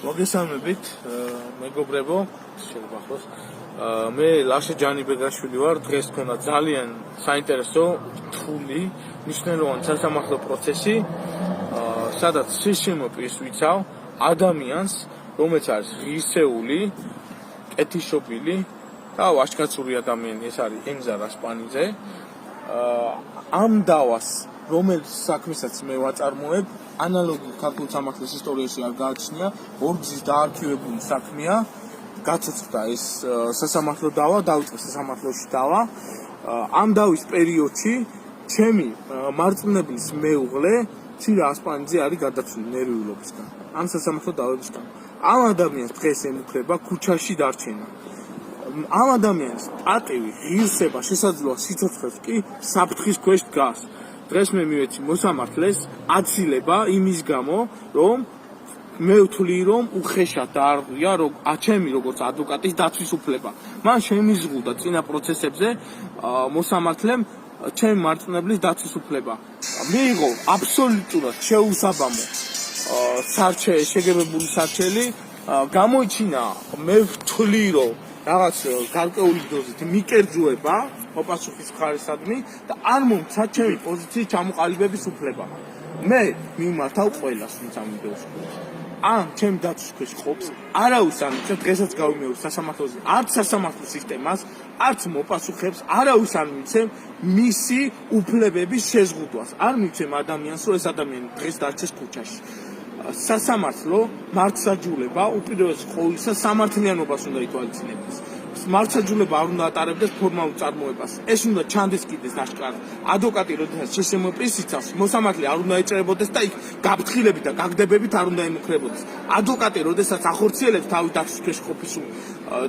მოგესალმებით, მეგობრებო, შეგახსოვს. მე ლაშა ჯანიბეგაშვილი ვარ. დღეს გქონდა ძალიან საინტერესო, რთული, მნიშვნელოვანი სასამართლო პროცესი, სადაც სისიმოპის ვიცავ ადამიანს, რომელიც არის ღირსეული, კეთილშობილი და ვაჟკაცური ადამიანი, ეს არის ემზარ ასპანიძე. ამ დავას, რომელიც საქმესაც მე ვაწარმოებ, ანალოგიურ ქართულ სამართლის ისტორიაში არ გააჩნია, ორგზის დაარქივებული საქმეა, გაცოცხლდა ეს სასამართლო დავა, დაიწყო სასამართლოში დავა. ამ დავის პერიოდში ჩემი მარწმუნებლის მეუღლე ცირა ასპანიძე არის გადაცული ნერვიულობისგან, ამ სასამართლო დავებისგან. ამ ადამიანს დღეს ემუქრება ქუჩაში დარჩენა. ამ ადამიანის პატივი, ღირსება, შესაძლოა სიცოცხლეც კი საფრთხის ქვეშ დგას. დღეს მე მივეცი მოსამართლეს აცილება იმის გამო, რომ მე ვთვლი, რომ უხეშად დაარღვია ჩემი როგორც ადვოკატის დაცვის უფლება. მან შემიზღუდა წინა პროცესებზე მოსამართლემ ჩემი მარწმუნებლის დაცვის უფლება. მიიღო აბსოლუტურად შეუსაბამო შეგებებული სარჩელი, გამოიჩინა მე ვთვლი, რომ რაღაც გარკვეული დოზით მიკერძოება მოპასუხის მხარესადმი და არ მომცა ჩემი პოზიციის ჩამოყალიბების უფლება. მე მიმართავ ყველას, ვინც ამ ვიდეოს ხედავს. ამ ჩემი დაცვის ქვეშ ყოფს არავის არ მიცემ, დღესაც გავიმეორე სასამართლოზე, არც სასამართლო სისტემას, არც მოპასუხებს, არავის არ მიცემ მისი უფლებების შეზღუდვას. არ მიცემ ადამიანს, რომ ეს ადამიანი დღეს დარჩეს ქუჩაში. სასამართლო მართლმსაჯულება უპირველეს ყოვლისა სამართლიანობას უნდა ითვალისწინებდეს. მართლმსაჯულება არ უნდა ატარებდეს ფორმალურ წარმოებას. ეს უნდა ჩანდეს კიდეს აშკარად. ადვოკატი როდესაც შესამოწმეს იცავს, მოსამართლე არ უნდა ეჭრებოდეს და იქ გაფრთხილებით და გაგდებებით არ უნდა ემუქრებოდეს. ადვოკატი როდესაც ახორციელებს თავის დაცვის ქვეშ ყოფის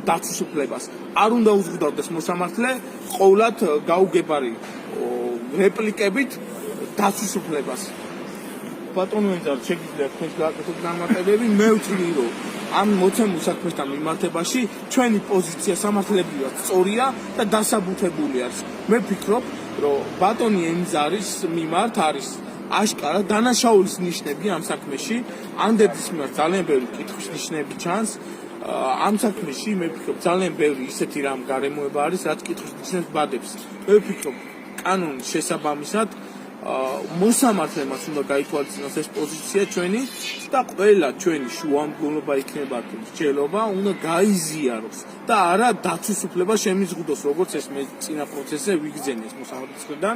დაცვის უფლებას, არ უნდა უზღუდავდეს მოსამართლე ყოვლად გაუგებარი რეპლიკებით დაცვის უფლებას. ბატონო ემზარ, შეგიძლია თქვენს გააკეთოთ განმარტებები, მე ვთვლი, რომ ამ მოცემულ საქმესთან მიმართებაში ჩვენი პოზიცია სამართლებრივად სწორია და დასაბუთებული არის. მე ვფიქრობ, რომ ბატონი ემზარის მიმართ არის აშკარად დანაშაულის ნიშნები ამ საქმეში, ანდერძის მიმართ ძალიან ბევრი კითხვის ნიშნები ჩანს. ამ საქმეში მე ვფიქრობ, ძალიან ბევრი ისეთი რამ გარემოება არის, რაც კითხვის ნიშნებს ბადებს. მე ვფიქრობ, კანონის შესაბამისად მოსამართლემაც უნდა გაითვალისწინოს ეს პოზიცია ჩვენი და ყველა ჩვენი შუამდგომლობა იქნება თუ მსჯელობა უნდა გაიზიაროს და არა დაცვის უფლება შემიზღუდოს, როგორც ეს მე წინა პროცესზე ვიგრძენეს მოსამართლისგან და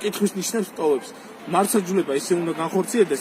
კითხვის ნიშნებს ტოვებს. მართლმსაჯულება ისე უნდა განხორციელდეს